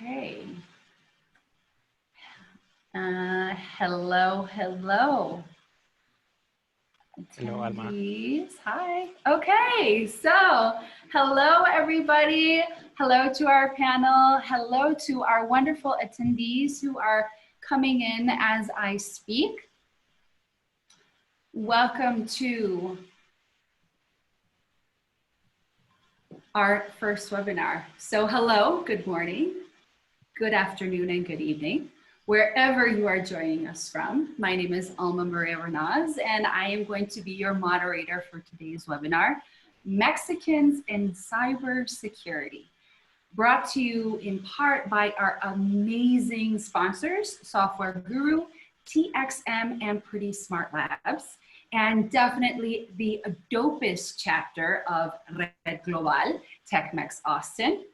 Okay. Hello. Hello, Alma. Attendees. Hi. Okay, so hello, everybody. Hello to our panel. Hello to our wonderful attendees who are coming in as I speak. Welcome to our first webinar. So hello, good morning, good afternoon, and good evening, wherever you are joining us from. My name is Alma Maria Renaz, and I am going to be your moderator for today's webinar, Mexicans in Cybersecurity, brought to you in part by our amazing sponsors, Software Guru, TXM, and Pretty Smart Labs, and definitely the dopest chapter of RedGlobal, TechMex Austin.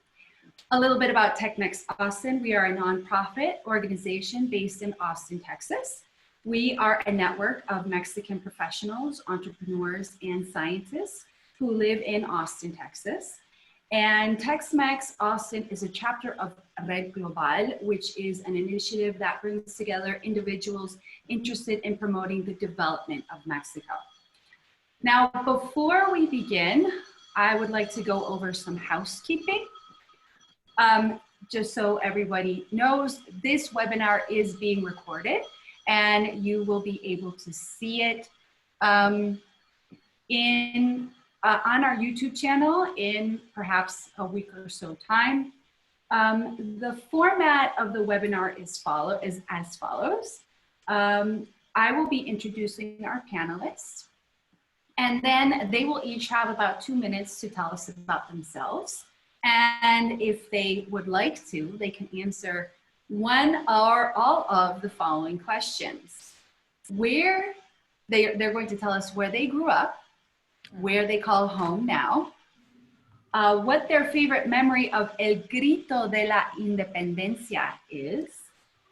A little bit about TechMex Austin. We are a nonprofit organization based in Austin, Texas. We are a network of Mexican professionals, entrepreneurs, and scientists who live in Austin, Texas. And TechMex Austin is a chapter of RedGlobal, which is an initiative that brings together individuals interested in promoting the development of Mexico. Now, before we begin, I would like to go over some housekeeping. Just so everybody knows, this webinar is being recorded and you will be able to see it on our YouTube channel in perhaps a week or so time. The format of the webinar is as follows. I will be introducing our panelists, and then they will each have about 2 minutes to tell us about themselves. And if they would like to, they can answer one or all of the following questions. They're going to tell us where they grew up, where they call home now, what their favorite memory of El Grito de la Independencia is,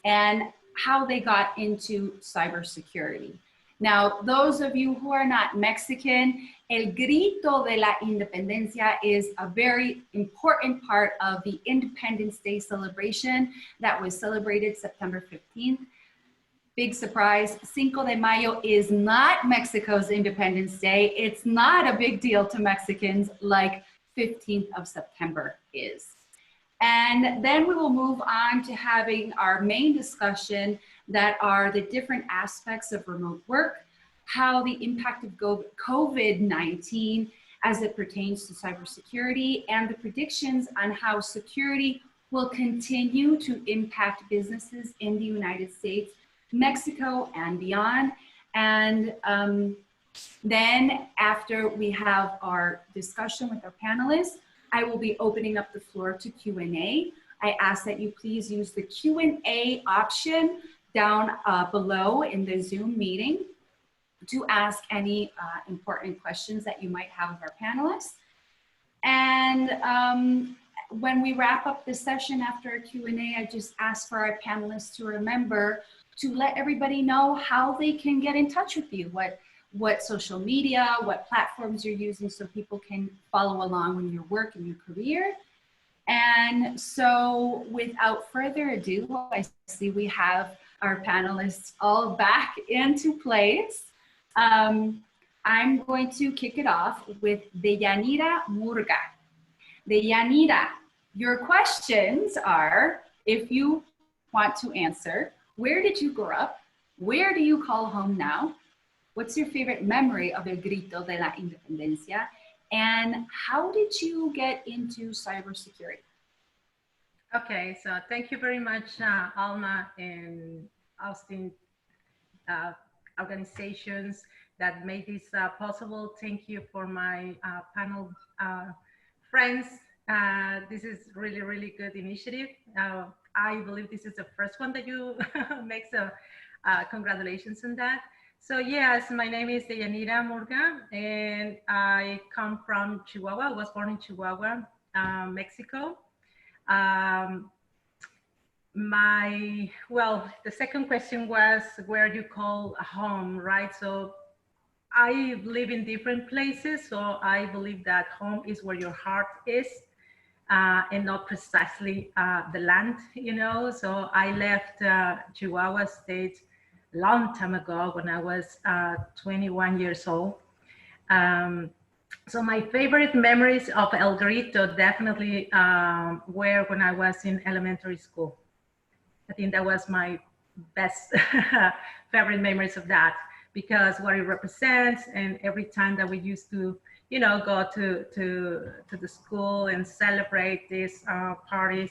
and how they got into cybersecurity. Now, those of you who are not Mexican, El Grito de la Independencia is a very important part of the Independence Day celebration that was celebrated September 15th. Big surprise, Cinco de Mayo is not Mexico's Independence Day. It's not a big deal to Mexicans like 15th of September is. And then we will move on to having our main discussion that are the different aspects of remote work, how the impact of COVID-19 as it pertains to cybersecurity, and the predictions on how security will continue to impact businesses in the United States, Mexico, and beyond. And then after we have our discussion with our panelists, I will be opening up the floor to Q&A. I ask that you please use the Q&A option down below in the Zoom meeting to ask any important questions that you might have of our panelists. And when we wrap up the session after a Q&A, I just ask for our panelists to remember to let everybody know how they can get in touch with you, what social media, what platforms you're using so people can follow along in your work and your career. And so without further ado, I see we have our panelists all back into place. I'm going to kick it off with Deyanira Murga. Deyanira, your questions are, if you want to answer, where did you grow up? Where do you call home now? What's your favorite memory of El Grito de la Independencia? And how did you get into cybersecurity? Okay, so thank you very much, Alma and Austin organizations that made this possible. Thank you for my panel friends. This is really, really good initiative. I believe this is the first one that you make, so congratulations on that. So yes, my name is Deyanira Murga, and I come from Chihuahua. I was born in Chihuahua, Mexico. The second question was where you call home, right? So I live in different places, so I believe that home is where your heart is. and not precisely the land, you know. So I left Chihuahua State a long time ago when I was 21 years old. Um, so my favorite memories of El Grito definitely were when I was in elementary school. I think that was my best favorite memories of that, because what it represents, and every time that we used to, you know, go to the school and celebrate these parties,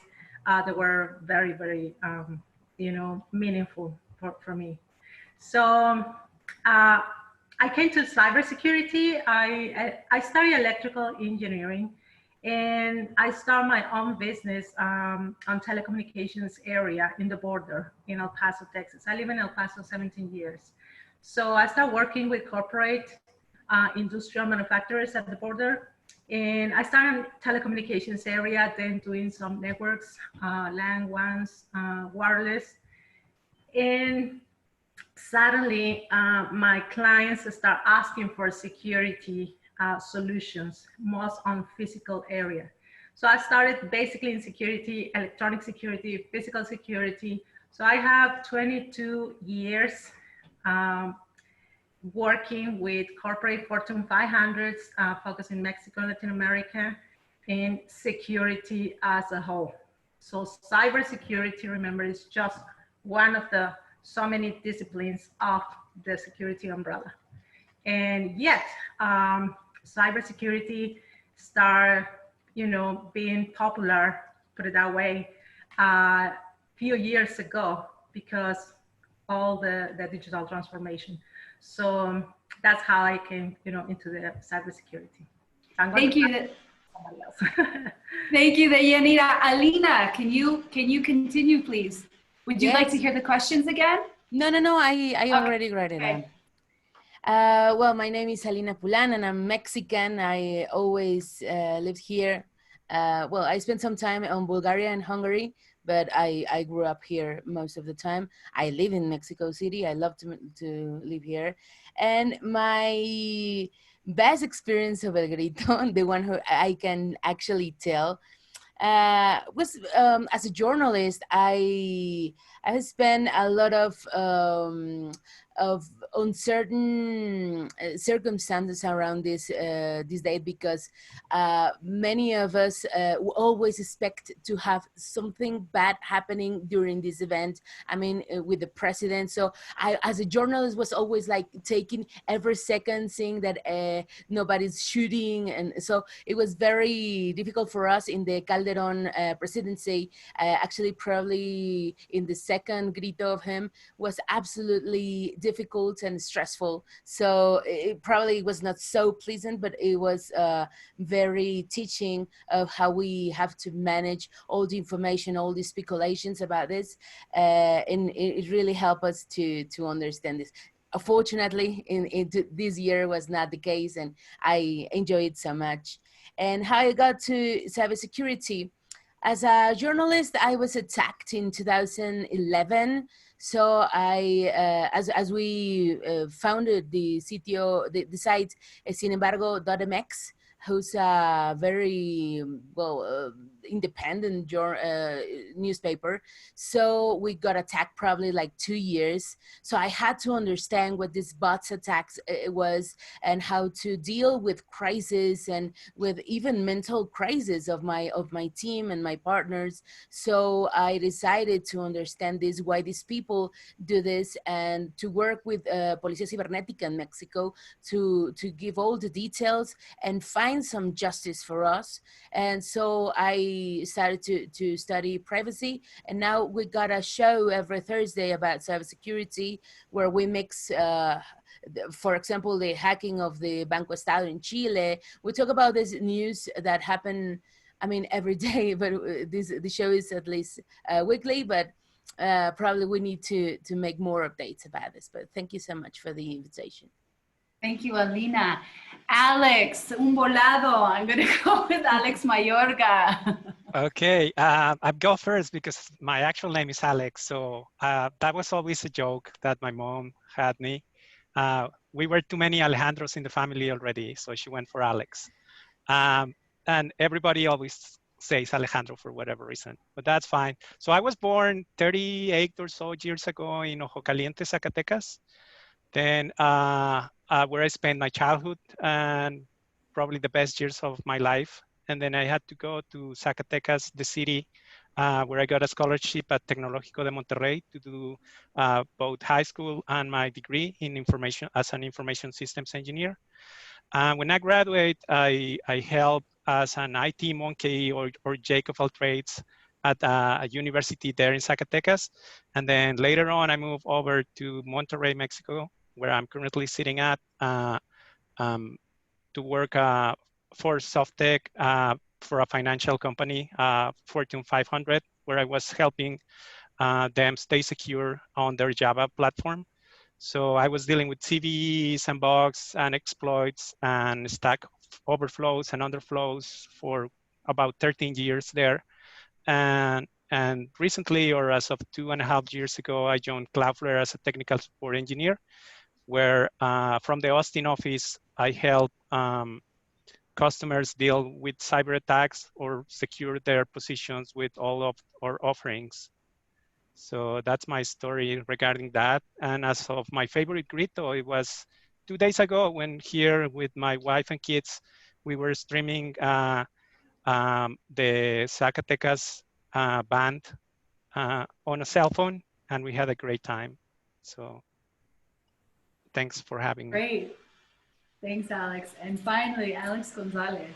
they were very, very, you know, meaningful for me. So I came to cybersecurity. I studied electrical engineering, and I started my own business on telecommunications area in the border in El Paso, Texas. I live in El Paso 17 years. So I started working with corporate industrial manufacturers at the border. And I started in telecommunications area, then doing some networks, LAN, WANs, wireless. And suddenly my clients start asking for security solutions, most on physical area. So I started basically in security, electronic security, physical security. So I have 22 years working with corporate Fortune 500s, focused in Mexico and Latin America, and security as a whole. So cybersecurity, remember, is just one of the so many disciplines of the security umbrella. And yet, cybersecurity start, you know, being popular, put it that way, a few years ago because all the digital transformation. So that's how I came, you know, into the cybersecurity. So Thank you. Thank you, Deyanira. Alina, can you continue, please? Would you like to hear the questions again? No, I already wrote it down. Well, my name is Alina Pulan, and I'm Mexican. I always lived here. Well, I spent some time in Bulgaria and Hungary, but I grew up here most of the time. I live in Mexico City. I love to live here. And my best experience of El Grito, the one who I can actually tell, was as a journalist. I spent a lot of uncertain circumstances around this date, because many of us always expect to have something bad happening during this event. I mean, with the president. So I, as a journalist, was always like taking every second, seeing that nobody's shooting, and so it was very difficult for us in the Calderon presidency. Actually, probably in the second grito of him was absolutely difficult and stressful. So it probably was not so pleasant, but it was very teaching of how we have to manage all the information, all the speculations about this, and it really helped us to understand this. Unfortunately, in this year was not the case, and I enjoyed it so much. And how I got to cybersecurity. As a journalist, I was attacked in 2011. So I, as we founded the CTO, the site, sinembargo.mx, who's a very independent newspaper. So we got attacked probably like 2 years. So I had to understand what this bots attacks was, and how to deal with crisis and with even mental crisis of my team and my partners. So I decided to understand this, why these people do this, and to work with Policía Cibernética in Mexico to give all the details and find some justice for us. And so I started to study privacy, and now we got a show every Thursday about cybersecurity, where we mix for example, the hacking of the Banco Estado in Chile. We talk about this news that happen, I mean, every day, but the show is at least weekly, but probably we need to make more updates about this. But thank you so much for the invitation. Thank you, Alina. Alex, un volado. I'm going to go with Alex Mayorga. Okay, I'll go first because my actual name is Alex. So that was always a joke that my mom had me. We were too many Alejandros in the family already, so she went for Alex. And everybody always says Alejandro for whatever reason, but that's fine. So I was born 38 or so years ago in Ojo Caliente, Zacatecas. Then where I spent my childhood and probably the best years of my life. And then I had to go to Zacatecas, the city, where I got a scholarship at Tecnológico de Monterrey to do both high school and my degree in information as an information systems engineer. When I graduate, I help as an IT monkey or Jack of all trades at a university there in Zacatecas. And then later on, I moved over to Monterrey, Mexico, where I'm currently sitting at to work for SoftTech for a financial company, Fortune 500, where I was helping them stay secure on their Java platform. So I was dealing with CVEs and bugs and exploits and Stack overflows and underflows for about 13 years there. And recently, or as of 2.5 years ago, I joined Cloudflare as a technical support engineer, where from the Austin office, I help customers deal with cyber attacks or secure their positions with all of our offerings. So that's my story regarding that. And as of my favorite grito, it was 2 days ago when here with my wife and kids, we were streaming the Zacatecas band on a cell phone, and we had a great time. So thanks for having me. Great. Thanks, Alex. And finally, Alex Gonzalez.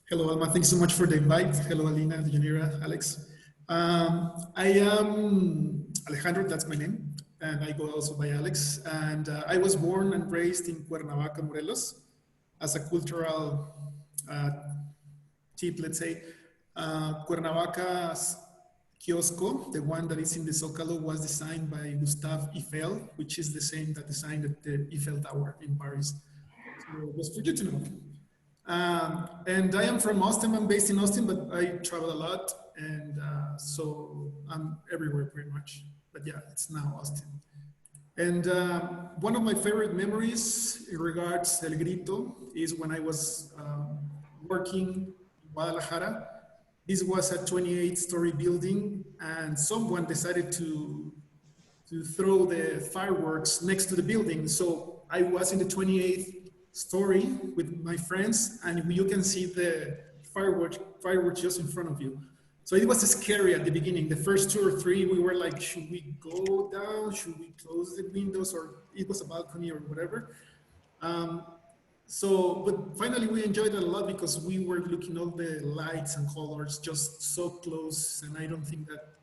Hello, Alma. Thanks so much for the invite. Hello, Alina, Yanira, Alex. I am Alejandro, that's my name, and I go also by Alex. And I was born and raised in Cuernavaca, Morelos. As a cultural tip, let's say, Cuernavaca's Kiosco, the one that is in the Zócalo, was designed by Gustave Eiffel, which is the same that designed the Eiffel Tower in Paris. So just for you to know. And I am from Austin. I'm based in Austin, but I travel a lot. And so I'm everywhere pretty much. But yeah, it's now Austin. And one of my favorite memories in regards El Grito is when I was working in Guadalajara. This was a 28-story building, and someone decided to throw the fireworks next to the building. So I was in the 28th story with my friends, and you can see the fireworks just in front of you. So it was scary at the beginning. The first 2 or 3, we were like, should we go down? Should we close the windows? Or it was a balcony or whatever. But finally we enjoyed it a lot because we were looking all the lights and colors just so close. And I don't think that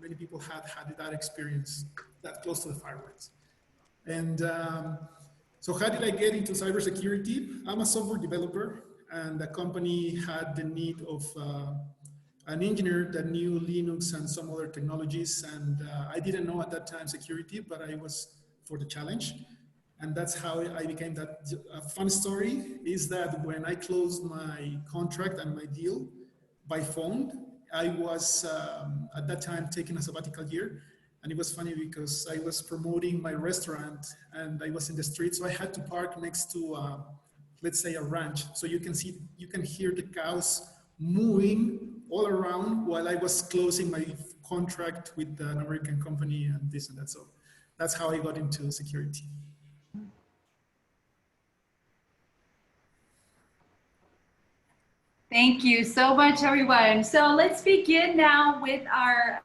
many people had that experience that close to the fireworks. And so how did I get into cybersecurity? I'm a software developer, and the company had the need of an engineer that knew Linux and some other technologies. And I didn't know at that time security, but I was for the challenge. And that's how I became that. A fun story is that when I closed my contract and my deal by phone, I was at that time taking a sabbatical year. And it was funny because I was promoting my restaurant and I was in the street. So I had to park next to, let's say, a ranch. So you can hear the cows mooing all around while I was closing my contract with an American company and this and that. So that's how I got into security. Thank you so much, everyone. So let's begin now with our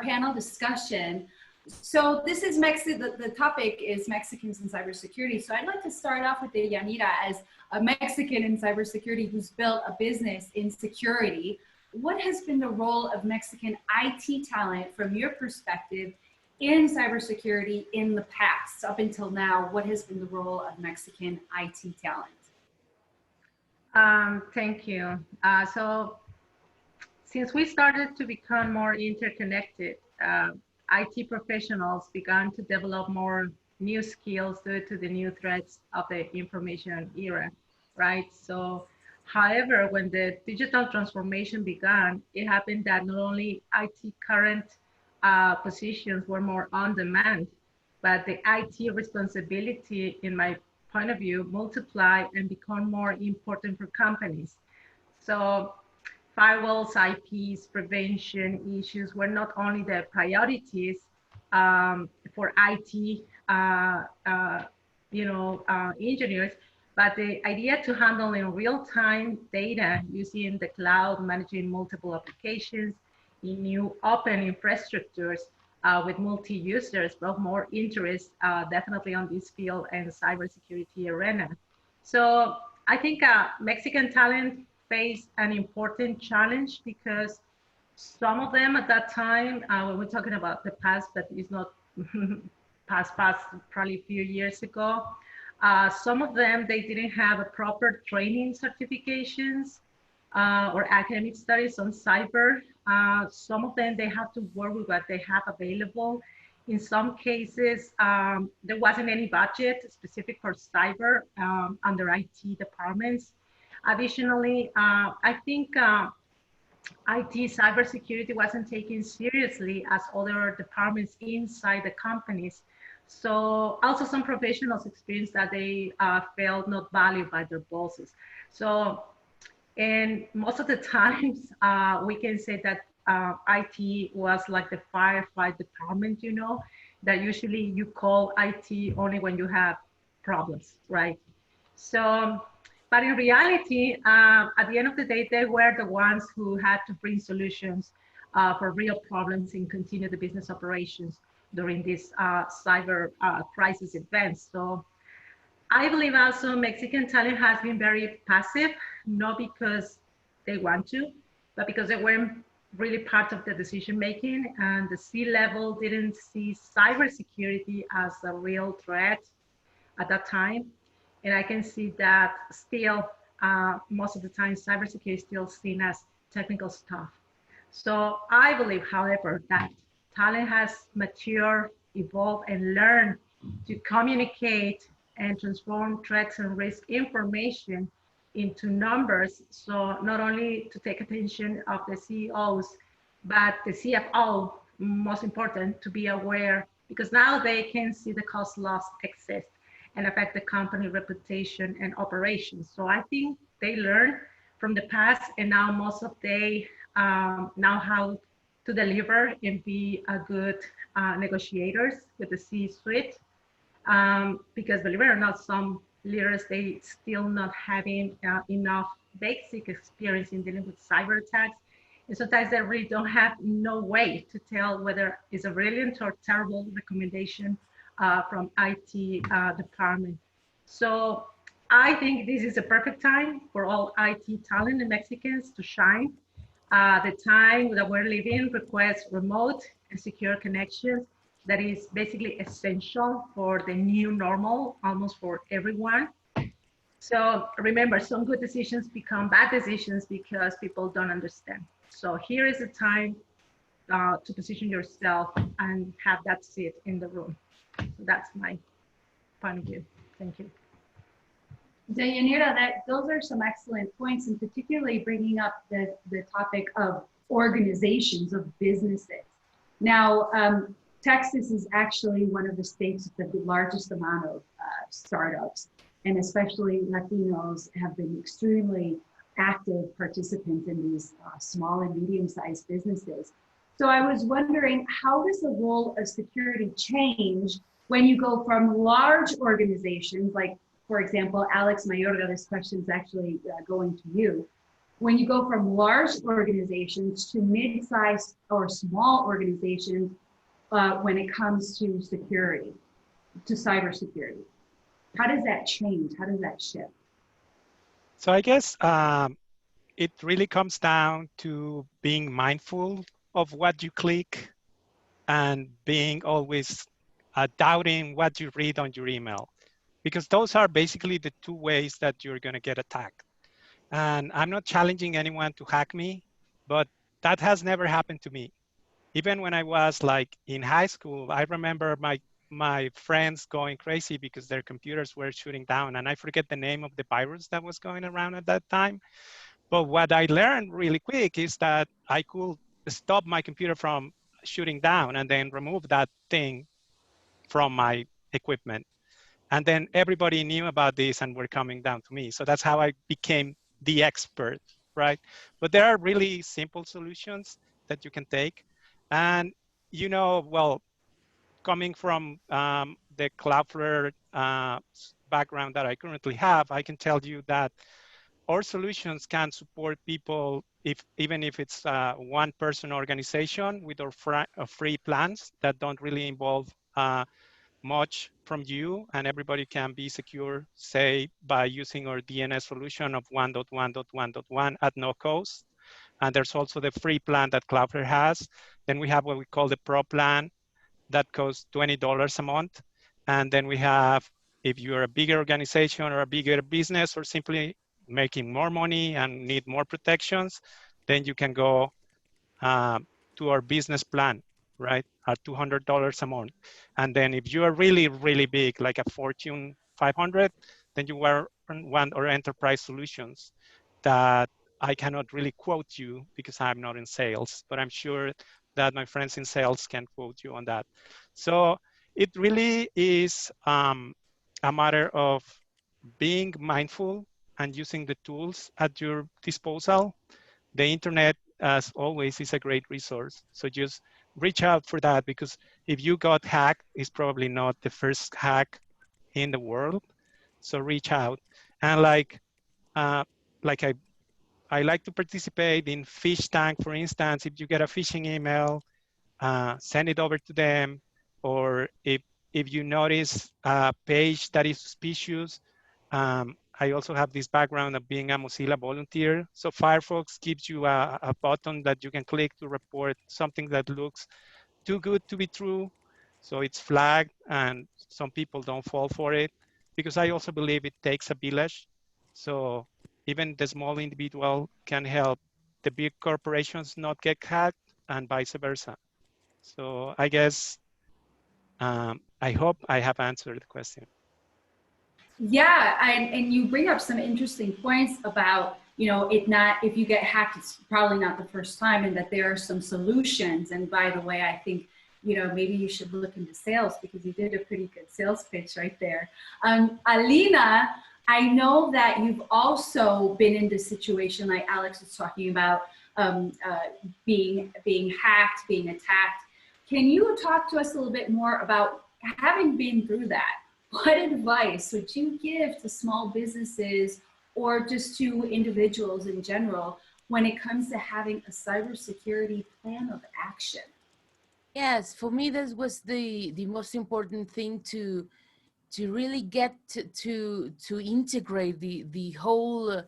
panel discussion. So this is the topic is Mexicans in cybersecurity. So I'd like to start off with Yanira as a Mexican in cybersecurity who's built a business in security. What has been the role of Mexican IT talent from your perspective in cybersecurity in the past? Up until now, what has been the role of Mexican IT talent? Thank you. So since we started to become more interconnected, IT professionals began to develop more new skills due to the new threats of the information era, right? So, however, when the digital transformation began, it happened that not only IT current positions were more on demand, but the IT responsibility, in my point of view, multiply and become more important for companies. So firewalls, IPs, prevention issues were not only the priorities for IT, engineers, but the idea to handle in real-time data using the cloud, managing multiple applications in new open infrastructures with multi-users brought more interest definitely on this field and cybersecurity arena. So I think Mexican talent faced an important challenge because some of them at that time, when we're talking about the past, but it's not past, probably a few years ago, some of them, they didn't have a proper training certifications or academic studies on cyber. Some of them, they have to work with what they have available. In some cases, there wasn't any budget specific for cyber under IT departments. Additionally, I think IT cybersecurity wasn't taken seriously as other departments inside the companies. So also some professionals experienced that they felt not valued by their bosses. So, and most of the times we can say that IT was like the firefight department, you know, that usually you call IT only when you have problems, right? So, but in reality, at the end of the day, they were the ones who had to bring solutions for real problems and continue the business operations during these cyber crisis events. So I believe also Mexican talent has been very passive, not because they want to, but because they weren't really part of the decision making, and the C-level didn't see cybersecurity as a real threat at that time. And I can see that still, most of the time, cybersecurity is still seen as technical stuff. So I believe, however, that talent has matured, evolved, and learned to communicate and transform threats and risk information into numbers. So not only to take attention of the CEOs, but the CFO, most important, to be aware, because now they can see the cost loss exist and affect the company reputation and operations. So I think they learn from the past, and now most of they know how to deliver and be a good negotiators with the C-suite. Because believe it or not, some leaders, they still not having enough basic experience in dealing with cyber attacks. And sometimes they really don't have no way to tell whether it's a brilliant or terrible recommendation from IT department. So I think this is a perfect time for all IT talent and Mexicans to shine. The time that we're living requires remote and secure connections that is basically essential for the new normal, almost for everyone. So remember, some good decisions become bad decisions because people don't understand. So here is the time to position yourself and have that seat in the room. So that's my point of view. Thank you. Deyanira, those are some excellent points, and particularly bringing up the topic of organizations, of businesses. Now, Texas is actually one of the states with the largest amount of startups, and especially Latinos have been extremely active participants in these small and medium-sized businesses. So I was wondering, how does the role of security change when you go from large organizations, like, for example, Alex Mayorga, this question is actually going to you. When you go from large organizations to mid-sized or small organizations, when it comes to security, to cybersecurity, how does that change? How does that shift? So I guess it really comes down to being mindful of what you click and being always doubting what you read on your email, because those are basically the two ways that you're going to get attacked. And I'm not challenging anyone to hack me, but that has never happened to me. Even when I was like in high school, I remember my friends going crazy because their computers were shooting down, and I forget the name of the virus that was going around at that time. But what I learned really quick is that I could stop my computer from shooting down and then remove that thing from my equipment. And then everybody knew about this and were coming down to me. So that's how I became the expert, right? But there are really simple solutions that you can take. And, well, coming from the Cloudflare background that I currently have, I can tell you that our solutions can support people even if it's a one-person organization with our free plans that don't really involve much from you, and everybody can be secure, say, by using our DNS solution of 1.1.1.1 at no cost. And there's also the free plan that Cloudflare has. Then we have what we call the Pro plan that costs $20 a month. And then we have, if you're a bigger organization or a bigger business or simply making more money and need more protections, then you can go to our business plan, right, at $200 a month. And then if you are really, really big, like a Fortune 500, then you want our enterprise solutions that I cannot really quote you because I'm not in sales, but I'm sure that my friends in sales can quote you on that. So it really is a matter of being mindful and using the tools at your disposal. The internet, as always, is a great resource. So just reach out for that, because if you got hacked, it's probably not the first hack in the world. So reach out. And uh, like I like to participate in Fish Tank, for instance. If you get a phishing email, send it over to them. Or if you notice a page that is suspicious, I also have this background of being a Mozilla volunteer. So Firefox gives you a button that you can click to report something that looks too good to be true. So it's flagged, and some people don't fall for it, because I also believe it takes a village. So even the small individual can help the big corporations not get hacked, and vice versa. So I guess, I hope I have answered the question. Yeah, and you bring up some interesting points about, if you get hacked, it's probably not the first time, and that there are some solutions. And by the way, I think, maybe you should look into sales, because you did a pretty good sales pitch right there. Alina, I know that you've also been in this situation like Alex was talking about, being hacked, being attacked. Can you talk to us a little bit more about having been through that? What advice would you give to small businesses or just to individuals in general when it comes to having a cybersecurity plan of action? Yes, for me, this was the most important thing to really get to integrate the whole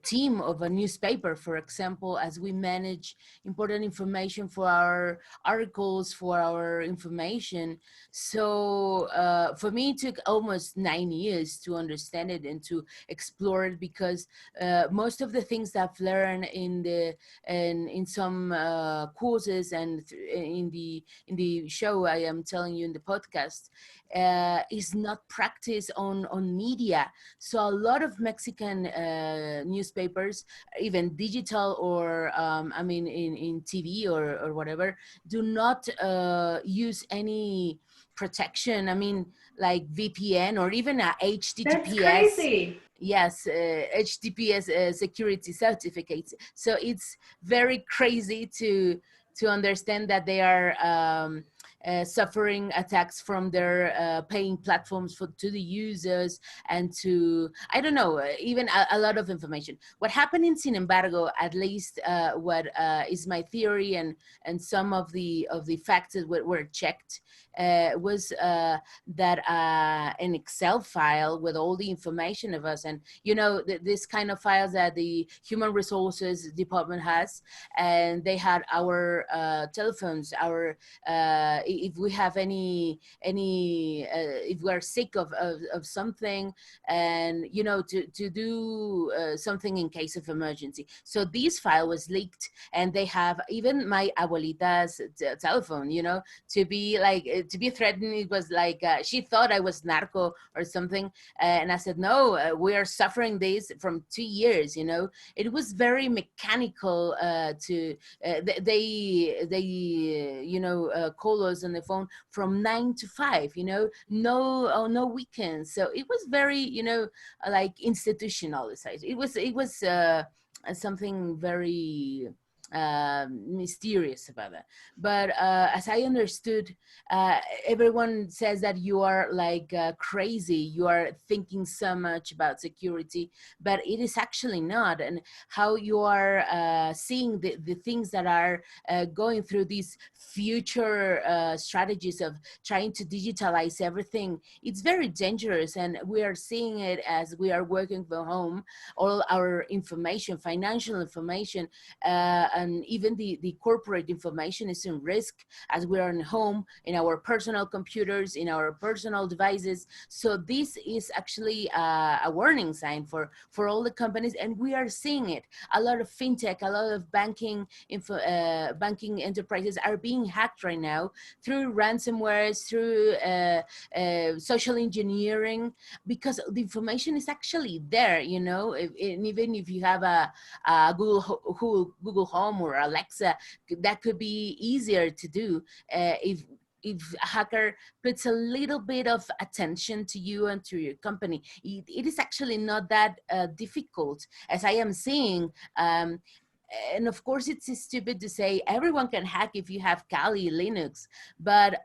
team of a newspaper, for example, as we manage important information for our articles, for our information. So for me, it took almost 9 years to understand it and to explore it, because most of the things that I've learned in some courses and in the show I am telling you in the podcast is not practiced on media. So a lot of Mexican newspapers, even digital or in TV or whatever, do not use any protection. Like VPN or even a HTTPS. That's crazy. Yes, HTTPS security certificates. So it's very crazy to understand that they are suffering attacks from their paying platforms to the users, and to, I don't know, even a lot of information. What happened in Sin Embargo, at least what is my theory, and some of the facts that were checked, was that an Excel file with all the information of us, and this kind of files that the human resources department has, and they had our telephones, our if we have any if we are sick of something, and to do something in case of emergency. So this file was leaked, and they have even my abuelita's telephone, to be threatened. It was like she thought I was narco or something, and I said, no, we are suffering this from 2 years. It was very mechanical. They call us on the phone from 9 to 5, no weekends. So it was very, like institutionalized. It was something very mysterious about that. But as I understood, everyone says that you are like crazy, you are thinking so much about security, but it is actually not. And how you are seeing the things that are going through these future strategies of trying to digitalize everything, it's very dangerous. And we are seeing it as we are working from home. All our information, financial information, and even the corporate information is in risk as we are in home, in our personal computers, in our personal devices. So this is actually a warning sign for all the companies, and we are seeing it. A lot of fintech, a lot of banking banking enterprises are being hacked right now through ransomwares, through social engineering, because the information is actually there, you know. And even if you have a Google Home or Alexa, that could be easier to do if a hacker puts a little bit of attention to you and to your company. It is actually not that difficult, as I am seeing. And of course, it's stupid to say everyone can hack if you have Kali Linux, but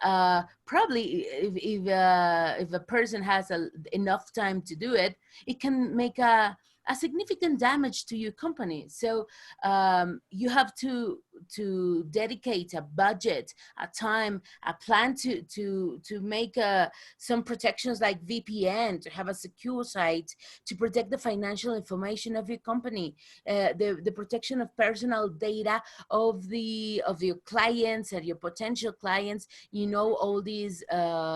probably if a person has enough time to do it, it can make a significant damage to your company. So you have to dedicate a budget, a time, a plan to make some protections like VPN, to have a secure site, to protect the financial information of your company, the protection of personal data of your clients and your potential clients. You know, all these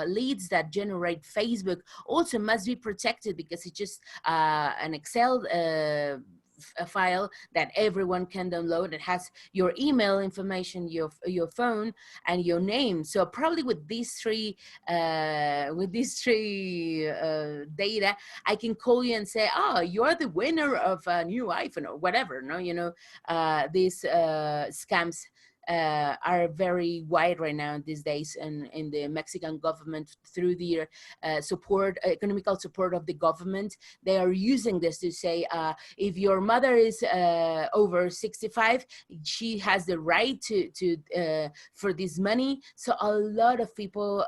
leads that generate Facebook also must be protected, because it's just an Excel a file that everyone can download. It has your email information, your phone, and your name. So probably with these three data, I can call you and say, oh, you're the winner of a new iPhone or whatever. No, you know, these scams are very wide right now these days, and in the Mexican government, through their economical support of the government, they are using this to say, if your mother is over 65, she has the right to for this money. So a lot of people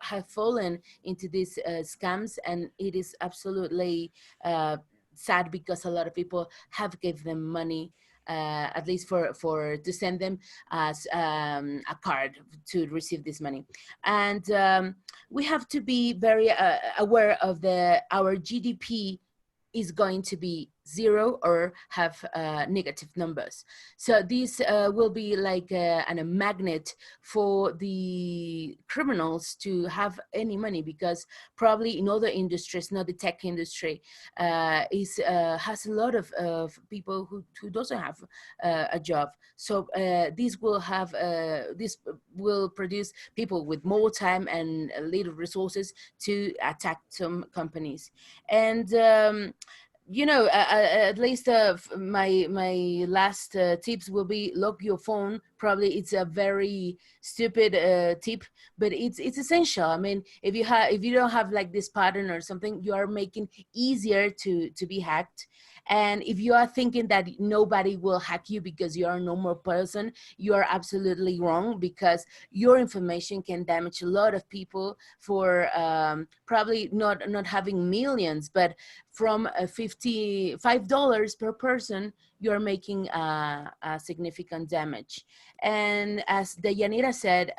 have fallen into these scams, and it is absolutely sad, because a lot of people have given them money, at least for to send them as a card to receive this money. And we have to be very aware of our GDP is going to be zero or have negative numbers. So this will be like a magnet for the criminals to have any money, because probably in other industries, not the tech industry, has a lot of people who doesn't have a job. So this will produce people with more time and little resources to attack some companies. And you know, at least my last tips will be lock your phone. Probably it's a very stupid tip, but it's essential. I mean, if you don't have like this pattern or something, you are making easier to be hacked. And if you are thinking that nobody will hack you because you are a normal person, you are absolutely wrong, because your information can damage a lot of people for probably not having millions, but from $55 per person, you're making a significant damage. And as Deyanira said,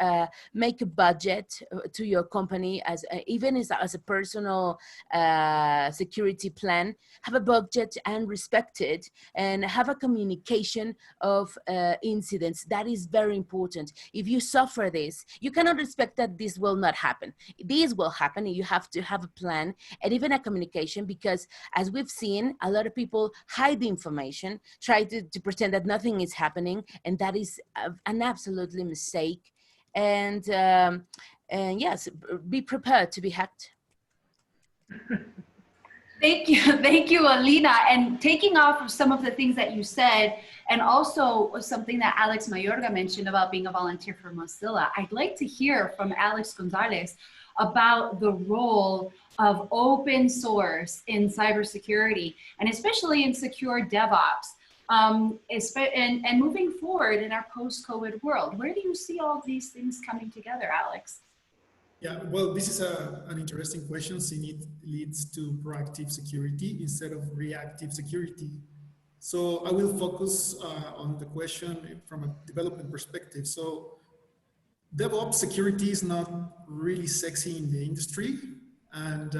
make a budget to your company, even as a personal security plan. Have a budget and respect it, and have a communication of incidents. That is very important. If you suffer this, you cannot expect that this will not happen. This will happen, and you have to have a plan and even a communication, because as we've seen, a lot of people hide the information, try to pretend that nothing is happening, and that is an absolutely mistake. And yes, be prepared to be hacked. Thank you, Alina. And taking off of some of the things that you said, and also something that Alex Mayorga mentioned about being a volunteer for Mozilla, I'd like to hear from Alex Gonzalez about the role of open source in cybersecurity, and especially in secure DevOps. And moving forward in our post-COVID world, where do you see all these things coming together, Alex? Yeah, well, this is an interesting question, since it leads to proactive security instead of reactive security. So I will focus on the question from a development perspective. So DevOps security is not really sexy in the industry, and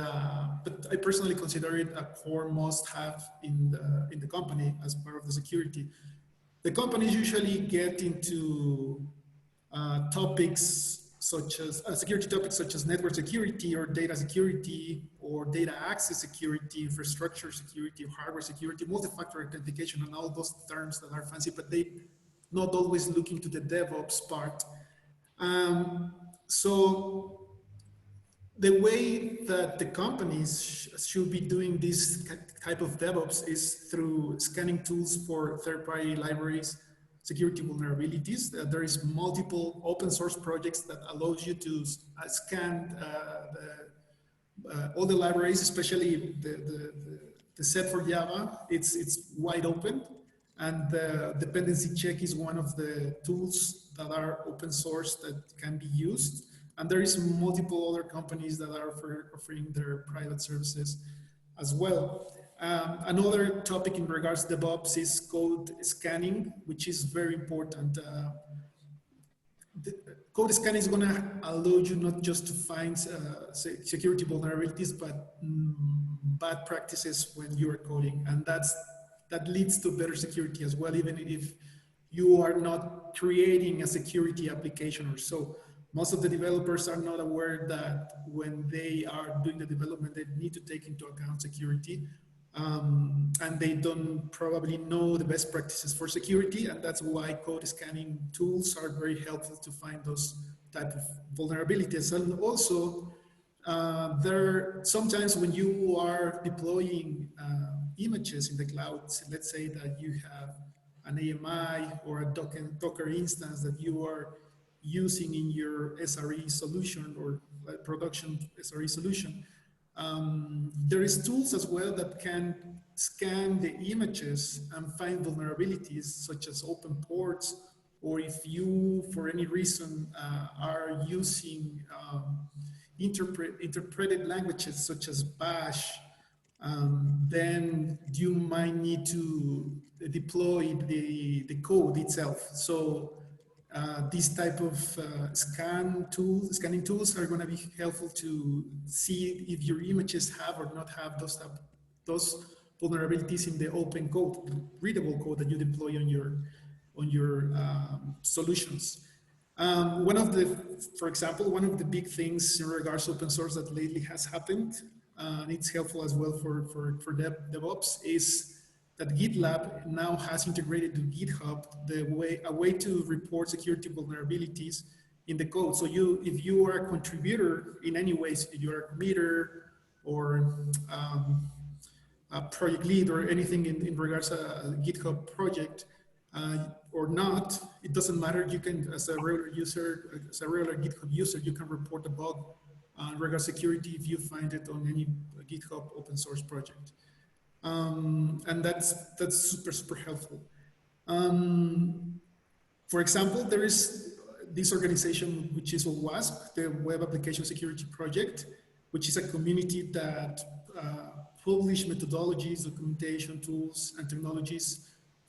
but I personally consider it a core must-have in the company as part of the security. The companies usually get into topics such as security topics such as network security or data security or data access security, infrastructure security, hardware security, multi-factor authentication, and all those terms that are fancy, but they not always look into the DevOps part. So the way that the companies should be doing this type of DevOps is through scanning tools for third-party libraries, security vulnerabilities. There is multiple open source projects that allows you to scan all the libraries, especially the set for Java. It's wide open, and the dependency check is one of the tools that are open source that can be used. And there is multiple other companies that are offering their private services as well. Another topic in regards to DevOps is code scanning, which is very important. Code scanning is going to allow you not just to find security vulnerabilities, but bad practices when you are coding, and that leads to better security as well, even if you are not creating a security application or so. Most of the developers are not aware that when they are doing the development, they need to take into account security. And they don't probably know the best practices for security, and that's why code scanning tools are very helpful to find those type of vulnerabilities. And also, sometimes when you are deploying images in the cloud, let's say that you have an AMI or a Docker instance that you are using in your SRE solution or production SRE solution, there is tools as well that can scan the images and find vulnerabilities such as open ports, or if you, for any reason, are using interpreted languages such as Bash, then you might need to deploy the code itself. So these type of scanning tools are going to be helpful to see if your images have or not have those vulnerabilities in the open code, readable code that you deploy on your solutions. For example, one of the big things in regards to open source that lately has happened, and it's helpful as well for DevOps, is that GitLab now has integrated to GitHub a way to report security vulnerabilities in the code. So if you are a contributor in any ways, if you're a committer or a project lead or anything in regards to a GitHub project or not, it doesn't matter. You can, as a regular user, as a regular GitHub user, you can report a bug in regards to security if you find it on any GitHub open source project. And that's super helpful. For example, there is this organization which is WASP, the Web Application Security Project, which is a community that publish methodologies, documentation, tools, and technologies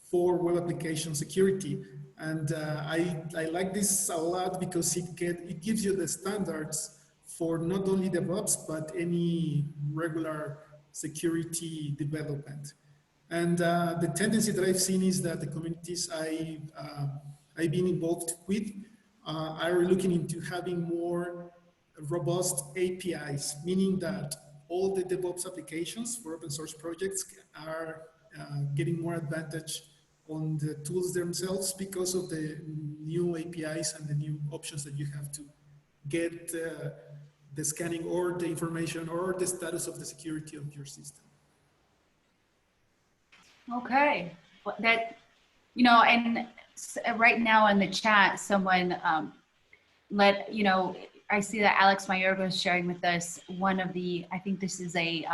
for web application security. And I like this a lot because it gives you the standards for not only DevOps, but any regular security development. And the tendency that I've seen is that the communities I've been involved with are looking into having more robust APIs, meaning that all the DevOps applications for open source projects are getting more advantage on the tools themselves because of the new APIs and the new options that you have to get the scanning or the information or the status of the security of your system. Okay, that, and right now in the chat, someone I see that Alex Mayorga is sharing with us one of the, I think this is a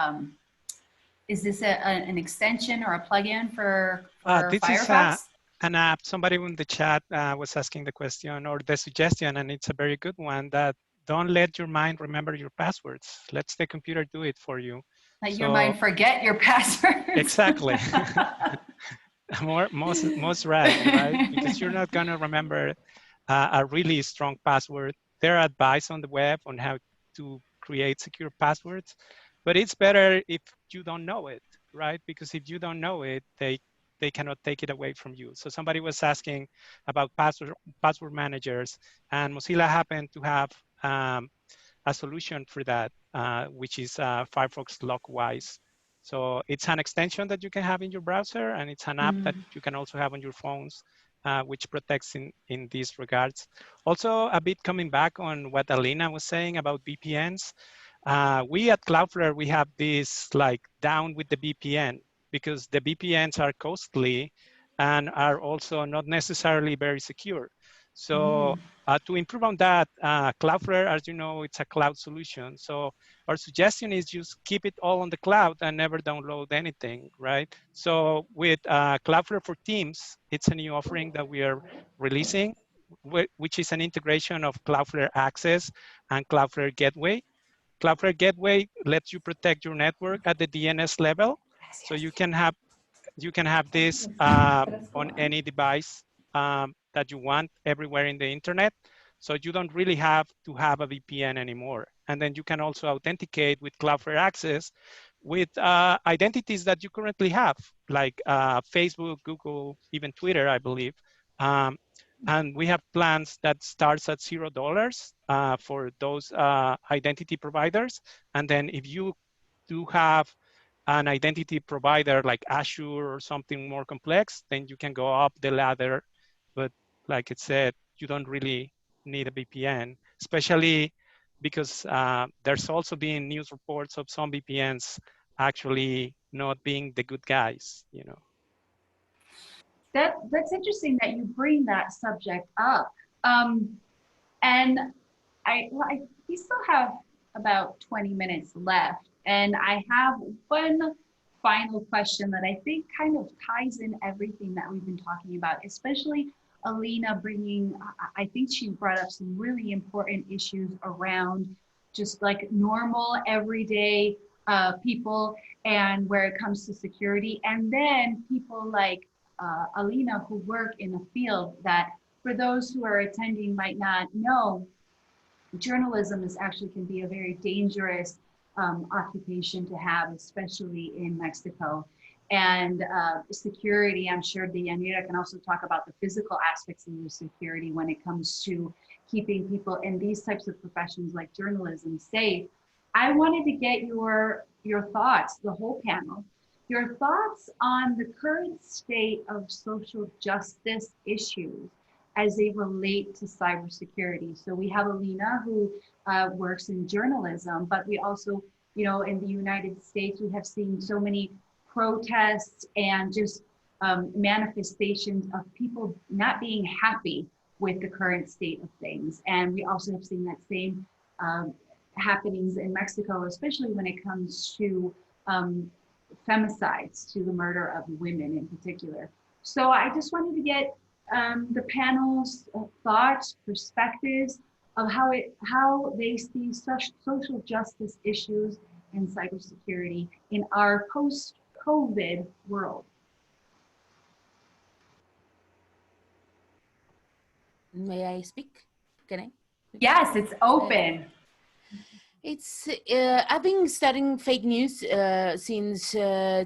Is this an extension or a plugin for This is Firefox? an app. Somebody in the chat was asking the question or the suggestion, and it's a very good one, that don't let your mind remember your passwords. Let the computer do it for you. Let your mind forget your passwords. Exactly. most right? Because you're not going to remember a really strong password. There are advice on the web on how to create secure passwords, but it's better if you don't know it, right? Because if you don't know it, they cannot take it away from you. So somebody was asking about password managers, and Mozilla happened to have a solution for that, which is Firefox Lockwise. So it's an extension that you can have in your browser, and it's an app that you can also have on your phones, which protects in these regards. Also, a bit coming back on what Alina was saying about VPNs. We at Cloudflare, we have this like down with the VPN, because the VPNs are costly and are also not necessarily very secure. So to improve on that, Cloudflare, as you know, it's a cloud solution. So our suggestion is just keep it all on the cloud and never download anything, right? So with Cloudflare for Teams, it's a new offering that we are releasing, which is an integration of Cloudflare Access and Cloudflare Gateway. Cloudflare Gateway lets you protect your network at the DNS level. So you can have this on any device that you want everywhere in the internet. So you don't really have to have a VPN anymore. And then you can also authenticate with Cloudflare Access with identities that you currently have, like Facebook, Google, even Twitter, I believe. And we have plans that starts at $0 for those identity providers. And then if you do have an identity provider like Azure or something more complex, then you can go up the ladder. But like it said, you don't really need a VPN, especially because there's also been news reports of some VPNs actually not being the good guys, you know. That's interesting that you bring that subject up. And we still have about 20 minutes left. And I have one final question that I think kind of ties in everything that we've been talking about, especially Alina bringing, I think she brought up some really important issues around just like normal, everyday people and where it comes to security. And then people like Alina who work in a field that for those who are attending might not know, journalism is actually can be a very dangerous occupation to have, especially in Mexico. And security, I'm sure Deyanira can also talk about the physical aspects of the security when it comes to keeping people in these types of professions like journalism safe. I wanted to get your thoughts, the whole panel, your thoughts on the current state of social justice issues as they relate to cybersecurity. So we have Alina who works in journalism, but we also, you know, in the United States, we have seen so many protests and just manifestations of people not being happy with the current state of things. And we also have seen that same happenings in Mexico, especially when it comes to femicides, to the murder of women in particular. So I just wanted to get the panel's thoughts, perspectives of how they see such social justice issues and cybersecurity in our post-COVID world. May I speak? Can I? Yes, it's open. It's I've been studying fake news since 2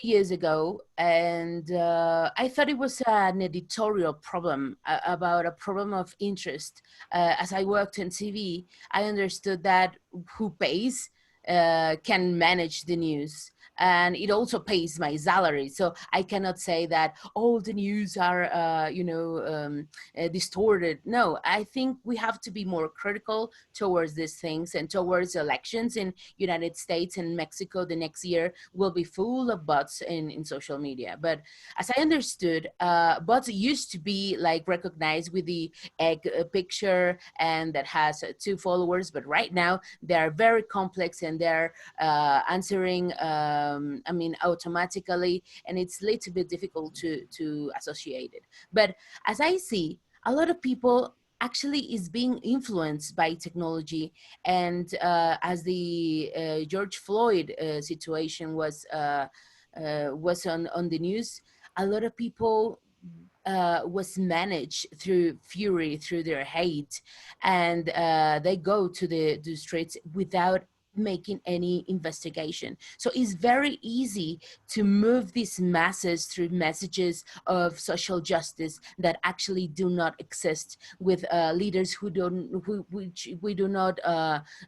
years ago, and I thought it was an editorial problem about a problem of interest. As I worked in TV, I understood that who pays can manage the news. And it also pays my salary, so I cannot say that all the news are, distorted. No, I think we have to be more critical towards these things and towards elections in United States and Mexico. The next year will be full of bots in social media. But as I understood, bots used to be like recognized with the egg picture and that has 2 followers. But right now they are very complex and they're answering I mean, automatically, and it's a little bit difficult to associate it. But as I see, a lot of people actually is being influenced by technology, and as the George Floyd situation was on the news, a lot of people was managed through fury, through their hate, and they go to the streets without making any investigation. So it's very easy to move these masses through messages of social justice that actually do not exist, with leaders which we do not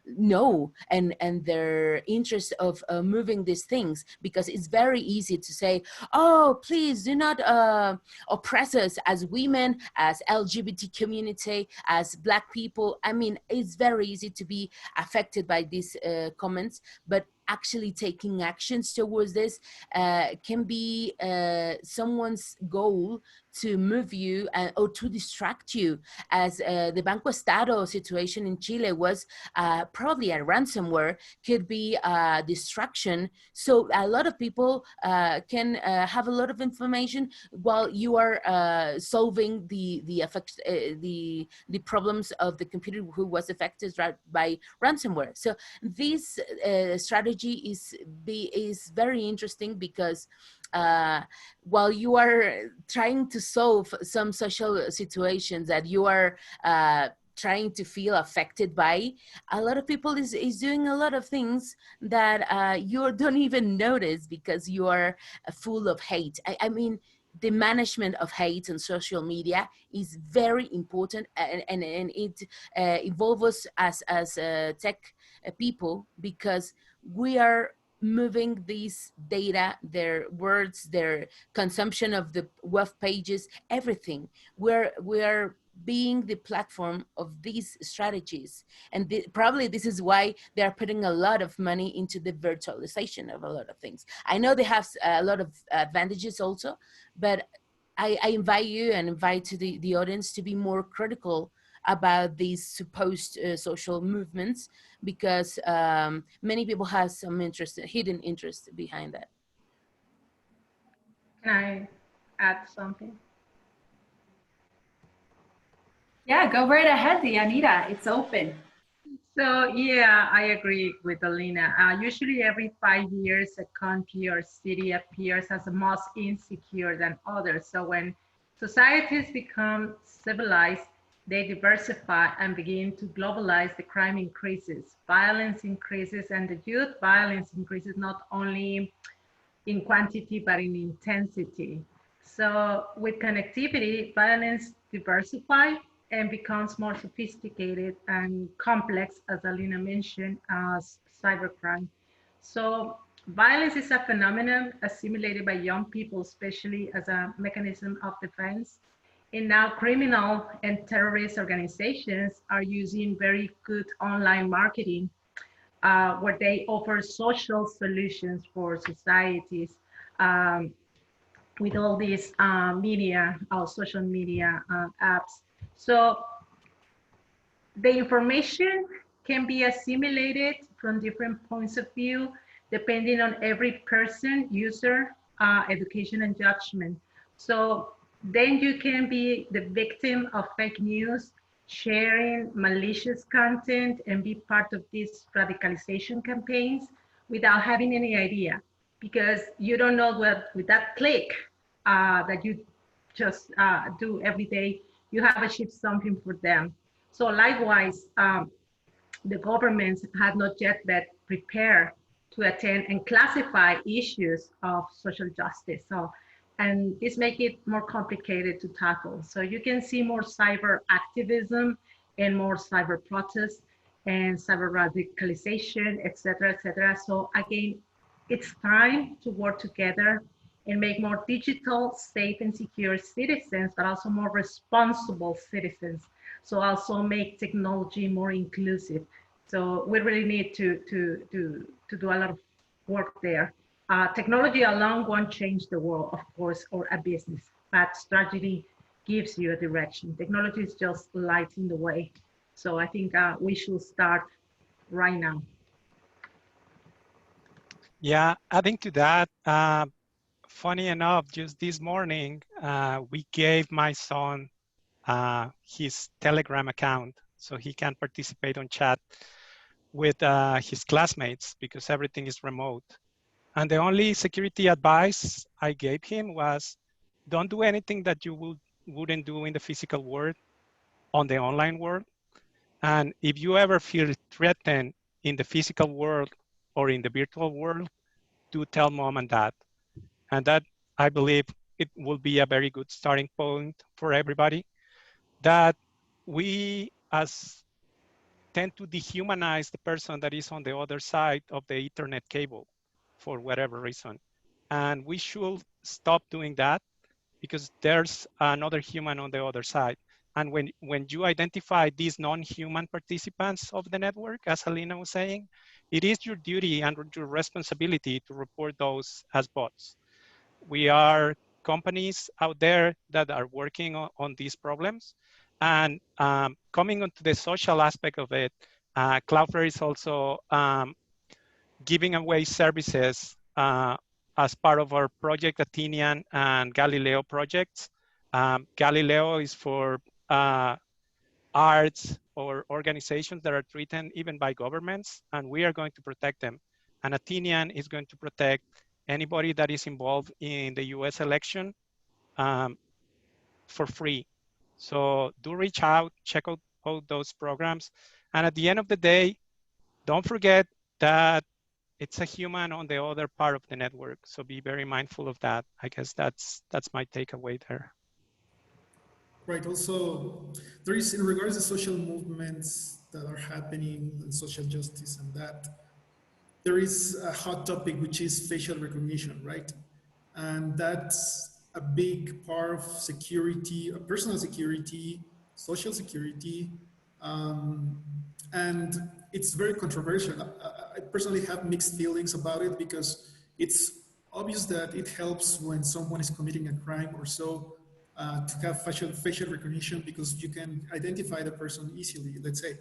know, and their interest of moving these things, because it's very easy to say, oh, please do not oppress us as women, as LGBT community, as Black people. I mean, it's very easy to be affected by these comments, but actually taking actions towards this can be someone's goal to move you or to distract you, as the Banco Estado situation in Chile was probably a ransomware, could be a distraction. So a lot of people can have a lot of information while you are solving the problems of the computer who was affected by ransomware. So this strategy is very interesting, because while you are trying to solve some social situations that you are trying to feel affected by, a lot of people is doing a lot of things that you don't even notice, because you are full of hate. I mean, the management of hate on social media is very important, and it involves us as tech people, because we are moving these data, their words, their consumption of the web pages, everything. We're being the platform of these strategies. And probably this is why they're putting a lot of money into the virtualization of a lot of things. I know they have a lot of advantages also, but I invite you and invite to the audience to be more critical about these supposed social movements, because many people have some interest, hidden interest behind that. Can I add something? Yeah, go right ahead, Dianita. It's open. So yeah, I agree with Alina. Usually every 5 years, a country or city appears as the most insecure than others. So when societies become civilized, they diversify and begin to globalize. The crime increases, violence increases, and the youth violence increases not only in quantity, but in intensity. So with connectivity, violence diversifies and becomes more sophisticated and complex, as Alina mentioned, as cybercrime. So violence is a phenomenon assimilated by young people, especially as a mechanism of defense. And now criminal and terrorist organizations are using very good online marketing where they offer social solutions for societies with all these media, social media apps. So the information can be assimilated from different points of view, depending on every person, user, education, and judgment. So then you can be the victim of fake news, sharing malicious content, and be part of these radicalization campaigns without having any idea, because you don't know what, with that click that you just do every day, you have achieved something for them. So likewise, the governments had not yet been prepared to attend and classify issues of social justice. So, and this makes it more complicated to tackle. So you can see more cyber activism and more cyber protests and cyber radicalization, et cetera, et cetera. So again, it's time to work together and make more digital, safe, and secure citizens, but also more responsible citizens. So also make technology more inclusive. So we really need to do a lot of work there. Technology alone won't change the world, of course, or a business, but strategy gives you a direction. Technology is just lighting the way. So I think we should start right now. Yeah, adding to that, funny enough, just this morning, we gave my son his Telegram account so he can participate on chat with his classmates because everything is remote. And the only security advice I gave him was, don't do anything that you wouldn't do in the physical world on the online world. And if you ever feel threatened in the physical world or in the virtual world, do tell mom and dad. And that, I believe, it will be a very good starting point for everybody, that we as tend to dehumanize the person that is on the other side of the Ethernet cable for whatever reason. And we should stop doing that because there's another human on the other side. And when you identify these non-human participants of the network, as Alina was saying, it is your duty and your responsibility to report those as bots. We are companies out there that are working on these problems. And coming onto the social aspect of it, Cloudflare is also giving away services as part of our Project Athenian and Galileo projects. Galileo is for arts or organizations that are threatened even by governments, and we are going to protect them. And Athenian is going to protect anybody that is involved in the US election for free. So do reach out, check out all those programs. And at the end of the day, don't forget that it's a human on the other part of the network. So be very mindful of that. I guess that's my takeaway there. Right. Also, there is, in regards to social movements that are happening and social justice and that, there is a hot topic which is facial recognition, right? And that's a big part of security, personal security, social security, um, and it's very controversial. I personally have mixed feelings about it because it's obvious that it helps when someone is committing a crime or so, to have facial recognition because you can identify the person easily, let's say,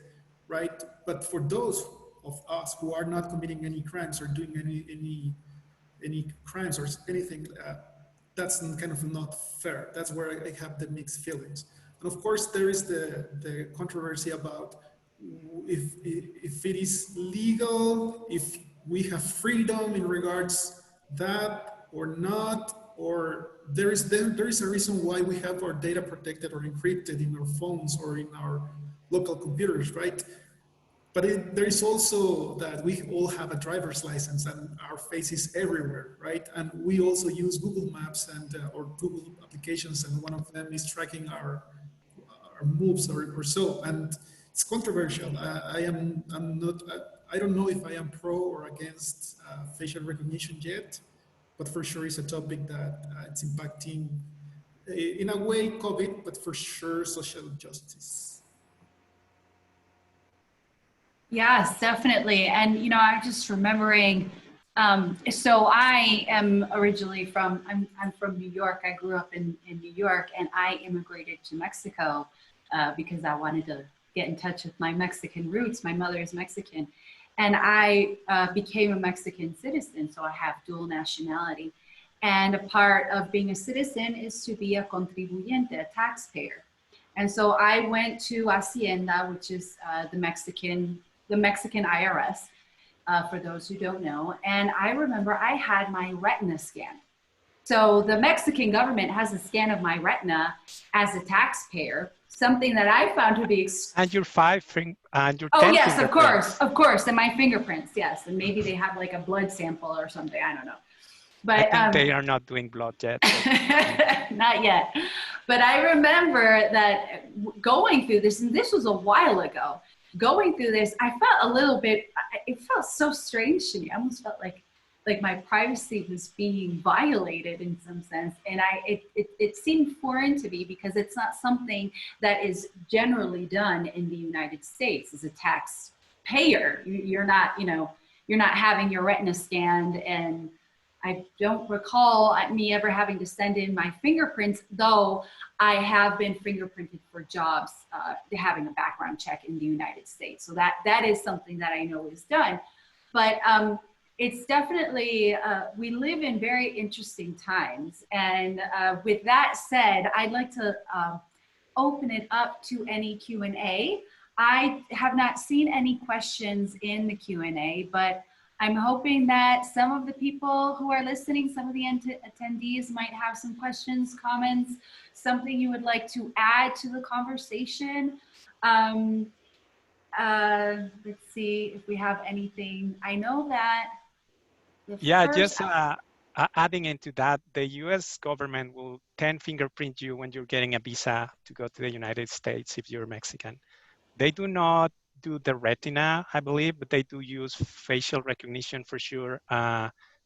right? But for those of us who are not committing any crimes or doing any crimes or anything, that's kind of not fair. That's where I have the mixed feelings. And of course, there is the controversy about if it is legal, if we have freedom in regards that or not, or there is a reason why we have our data protected or encrypted in our phones or in our local computers, right? But there is also that we all have a driver's license and our face is everywhere, right? And we also use Google Maps and or Google applications, and one of them is tracking our moves or so. And it's controversial. I'm not. I don't know if I am pro or against facial recognition yet, but for sure it's a topic that it's impacting, in a way, COVID, but for sure social justice. Yes, definitely. And, you know, I'm just remembering, so I am originally I'm from New York. I grew up in New York, and I immigrated to Mexico because I wanted to get in touch with my Mexican roots. My mother is Mexican. And I became a Mexican citizen, so I have dual nationality. And a part of being a citizen is to be a contribuyente, a taxpayer. And so I went to Hacienda, which is the Mexican IRS, for those who don't know. And I remember I had my retina scanned. So the Mexican government has a scan of my retina as a taxpayer, something that I found to be... And your and your 10 Oh yes, of course, and my fingerprints, yes. And maybe they have like a blood sample or something, I don't know. But I think they are not doing blood yet. not yet. But I remember that going through this, and this was a while ago, going through this, I felt a little bit, it felt so strange to me. I almost felt like my privacy was being violated in some sense. And it seemed foreign to me because it's not something that is generally done in the United States as a taxpayer. You're not, you know, you're not having your retina scanned, and I don't recall me ever having to send in my fingerprints, though I have been fingerprinted for jobs, having a background check in the United States. So that is something that I know is done. But it's definitely, we live in very interesting times. And with that said, I'd like to open it up to any Q&A. I have not seen any questions in the Q&A, but I'm hoping that some of the people who are listening, some of the attendees might have some questions, comments, something you would like to add to the conversation. Let's see if we have anything. I know that yeah, just adding into that, the US government will 10 fingerprint you when you're getting a visa to go to the United States if you're Mexican. They do not do the retina, I believe, but they do use facial recognition for sure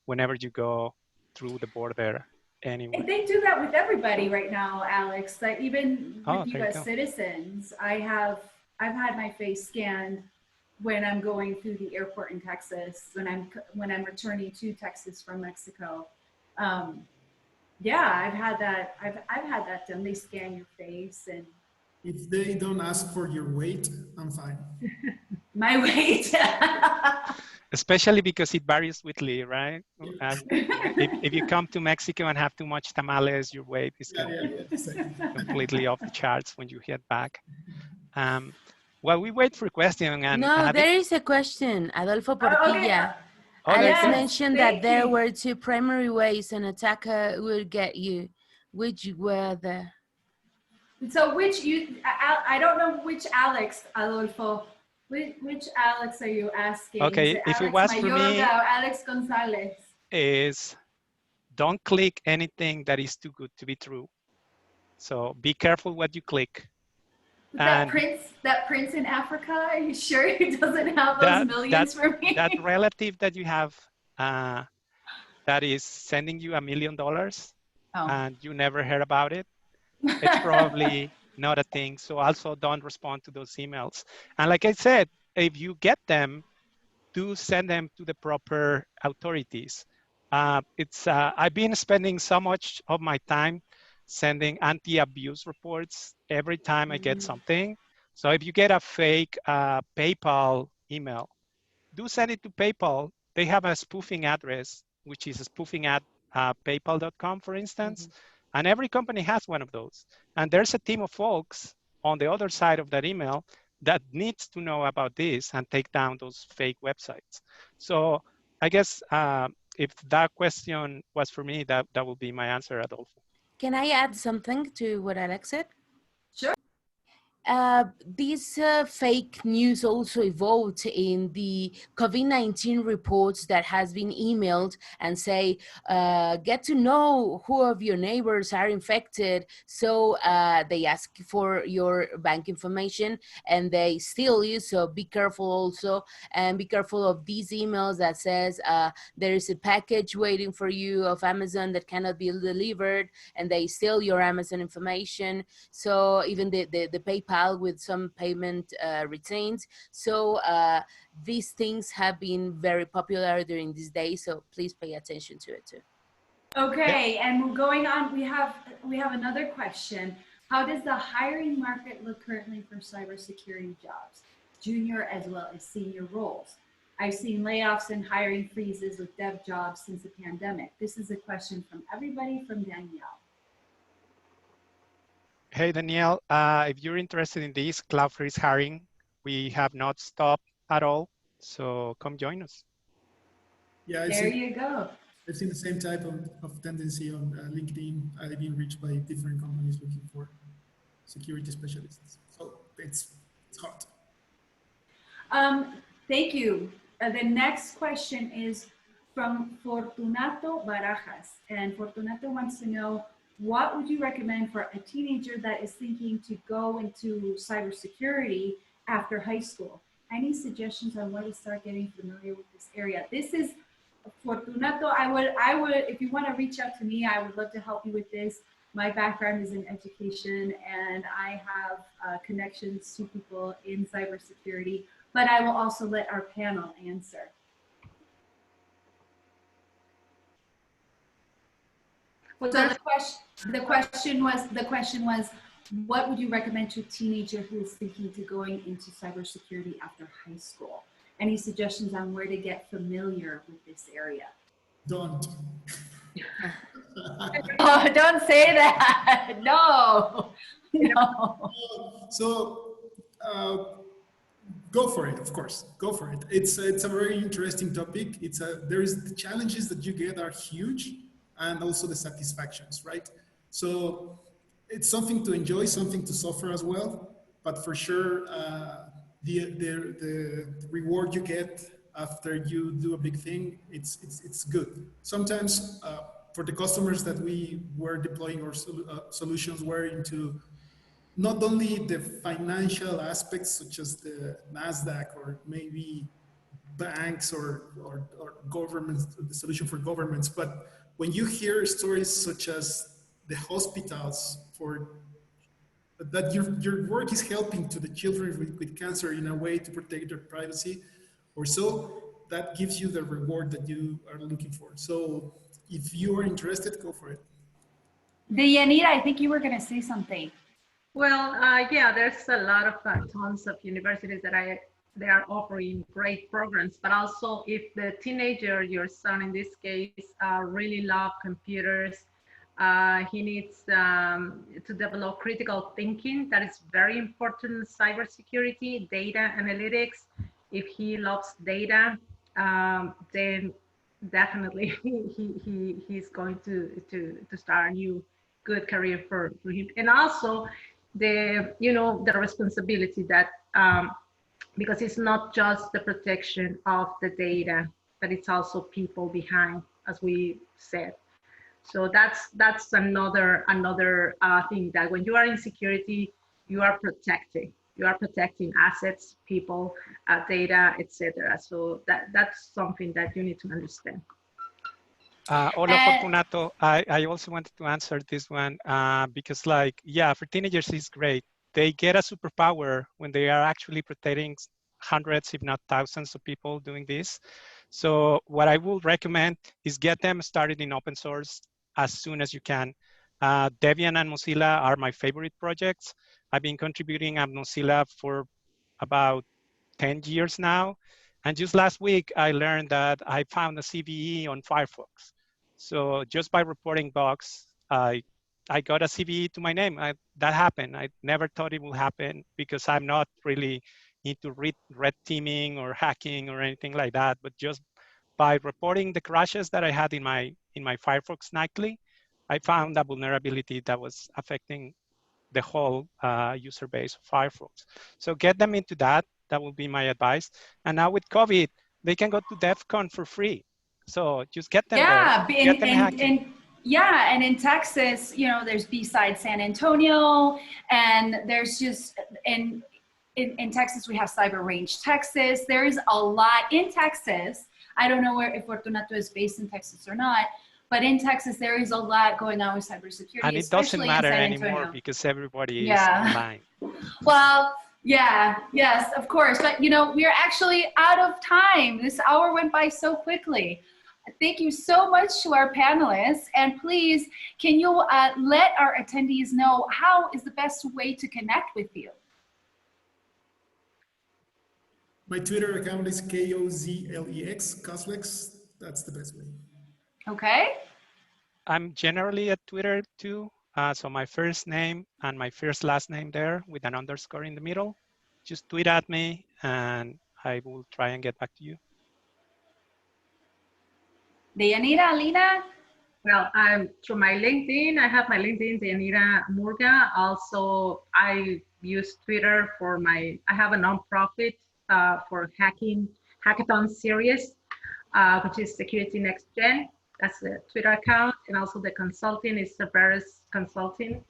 whenever you go through the border anyway. They do that with everybody right now, Alex. Like even with US citizens, I've had my face scanned when I'm going through the airport in Texas, when I'm returning to Texas from Mexico. Yeah, I've had that done. They scan your face, and if they don't ask for your weight, I'm fine. My weight. Especially because it varies weekly, right? If you come to Mexico and have too much tamales, your weight is completely off the charts when you head back. While we wait for question, and no, there is a question. Adolfo Portilla. Okay. Alex yes, mentioned that there were two primary ways an attacker would get you. Which were the? So I don't know which Alex, Adolfo. Which Alex are you asking? Okay, if it was for me, Alex Gonzalez. Is don't click anything that is too good to be true. So be careful what you click. That prince in Africa, are you sure he doesn't have those millions for me? That relative that you have that is sending you $1 million and you never heard about it, it's probably not a thing. So also don't respond to those emails. And like I said, if you get them, do send them to the proper authorities. I've been spending so much of my time sending anti-abuse reports every time I get something. So if you get a fake PayPal email, do send it to PayPal. They have a spoofing address, which is spoofing at paypal.com, for instance. And every company has one of those. And there's a team of folks on the other side of that email that needs to know about this and take down those fake websites. So I guess if that question was for me, that will be my answer, Adolfo. Can I add something to what Alex said? Sure. These fake news also evolved in the COVID-19 reports that has been emailed and say, get to know who of your neighbors are infected. So they ask for your bank information and they steal you. So be careful also, and be careful of these emails that says there is a package waiting for you of Amazon that cannot be delivered, and they steal your Amazon information. So even the PayPal with some payment retains. So these things have been very popular during these days. So please pay attention to it too. Okay, and going on, we have another question. How does the hiring market look currently for cybersecurity jobs, junior as well as senior roles? I've seen layoffs and hiring freezes with dev jobs since the pandemic. This is a question from everybody from Danielle. Hey, Danielle, if you're interested in this, Cloudflare is hiring. We have not stopped at all, so come join us. Yeah, there you go. I've seen the same type of tendency on LinkedIn. I've been reached by different companies looking for security specialists. So it's hot. Thank you. The next question is from Fortunato Barajas. And Fortunato wants to know, what would you recommend for a teenager that is thinking to go into cybersecurity after high school? Any suggestions on where to start getting familiar with this area? This is Fortunato. I would, if you want to reach out to me, I would love to help you with this. My background is in education, and I have connections to people in cybersecurity, but I will also let our panel answer. So the question was, what would you recommend to a teenager who is thinking to going into cybersecurity after high school? Any suggestions on where to get familiar with this area? Don't. Oh, don't say that. No, no. So go for it, of course. Go for it. It's a very interesting topic. The challenges that you get are huge, and also the satisfactions, right? So it's something to enjoy, something to suffer as well. But for sure, the reward you get after you do a big thing, it's good. Sometimes for the customers that we were deploying our solutions were into not only the financial aspects such as the NASDAQ or maybe banks or governments, the solution for governments, but when you hear stories such as the hospitals for that your work is helping to the children with cancer in a way to protect their privacy or so, that gives you the reward that you are looking for. So if you are interested, go for it. Deyanira, I think you were going to say something. Well, yeah, there's a lot of tons of universities that they are offering great programs, but also if the teenager, your son in this case, really love computers, he needs to develop critical thinking. That is very important in cybersecurity, data analytics. If he loves data, then definitely he's going to start a new good career for him. And also the responsibility that because it's not just the protection of the data, but it's also people behind, as we said. So that's another thing, that when you are in security, you are protecting assets, people, data, etc. So that's something that you need to understand. Hola, Fortunato. I also wanted to answer this one because, like, yeah, for teenagers, it's great. They get a superpower when they are actually protecting hundreds, if not thousands of people doing this. So what I would recommend is get them started in open source as soon as you can. Debian and Mozilla are my favorite projects. I've been contributing at Mozilla for about 10 years now. And just last week, I learned that I found a CVE on Firefox. So just by reporting bugs, I got a CVE to my name. That happened. I never thought it would happen because I'm not really into red teaming or hacking or anything like that. But just by reporting the crashes that I had in my Firefox nightly, I found a vulnerability that was affecting the whole user base of Firefox. So get them into that. That will be my advice. And now with COVID, they can go to DEF CON for free. So just get them there. Get them hacking. Yeah, and in Texas, there's B-Side San Antonio, and there's just, in Texas, we have Cyber Range Texas. There is a lot in Texas. I don't know if Fortunato is based in Texas or not, but in Texas, there is a lot going on with cybersecurity. And it doesn't matter anymore because everybody is online. Well, yeah, yes, of course. But, we're actually out of time. This hour went by so quickly. Thank you so much to our panelists. And please, can you let our attendees know how is the best way to connect with you? My Twitter account is KOZLEX, Coslex. That's the best way. Okay. I'm generally at Twitter too. So my first name and my first last name there with an underscore in the middle. Just tweet at me and I will try and get back to you. Deyanira, Alina? Well, I'm through my LinkedIn. I have my LinkedIn, Deyanira Murga. Also, I use Twitter for I have a nonprofit for hackathon series, which is Security Next Gen. That's the Twitter account. And also the consulting is Cerberus Consulting.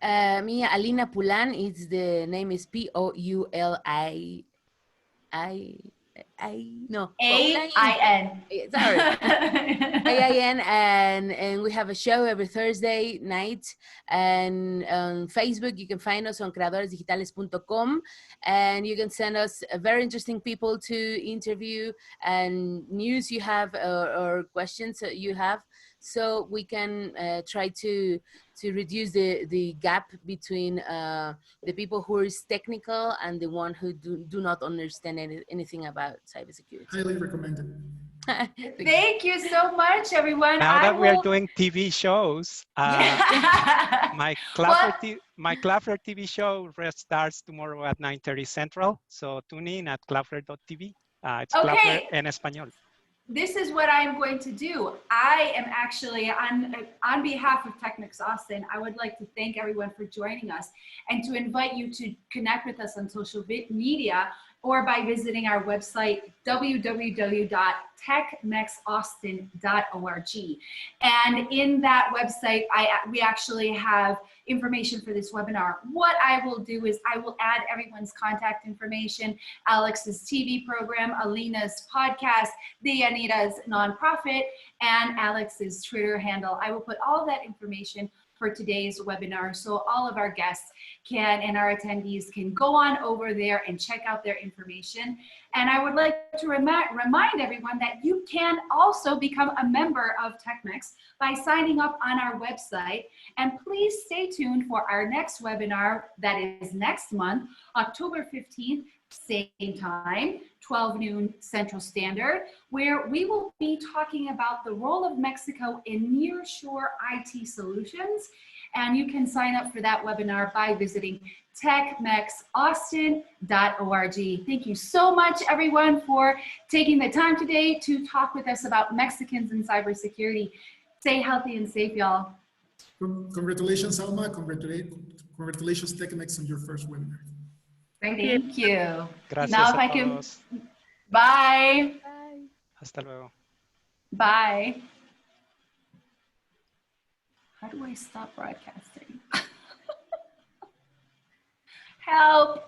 Me, Alina Pulan, the name is P-O-U-L-I. No. A-I-N. Sorry. A-I-N. again, and we have a show every Thursday night. And on Facebook, you can find us on creadoresdigitales.com, and you can send us very interesting people to interview and news you have or questions that you have, so we can try to reduce the gap between the people who is technical and the one who do not understand anything about cybersecurity. Highly recommended. Thank you so much, everyone. Now that we are doing TV shows, Yeah. my Cloudflare TV show starts tomorrow at 9:30 Central. So tune in at cloudflare.tv. It's Cloudflare en español. This is what I'm going to do. I am actually, on behalf of TechMex Austin, I would like to thank everyone for joining us and to invite you to connect with us on social media or by visiting our website, www.techmexaustin.org. And in that website, we actually have information for this webinar. What I will do is I will add everyone's contact information, Alex's TV program, Alina's podcast, Dianita's nonprofit, and Alex's Twitter handle. I will put all that information for today's webinar, so all of our guests can and our attendees can go on over there and check out their information. And I would like to remind everyone that you can also become a member of TechMex by signing up on our website. And please stay tuned for our next webinar that is next month, October 15th, same time, 12 noon Central Standard, where we will be talking about the role of Mexico in nearshore IT solutions. And you can sign up for that webinar by visiting techmexaustin.org. Thank you so much, everyone, for taking the time today to talk with us about Mexicans and cybersecurity. Stay healthy and safe, y'all. Congratulations, Alma. Congratulations, TechMex, on your first webinar. Thank you. Gracias now, if a I can, todos. bye. Bye. Hasta luego. Bye. How do I stop broadcasting? Help.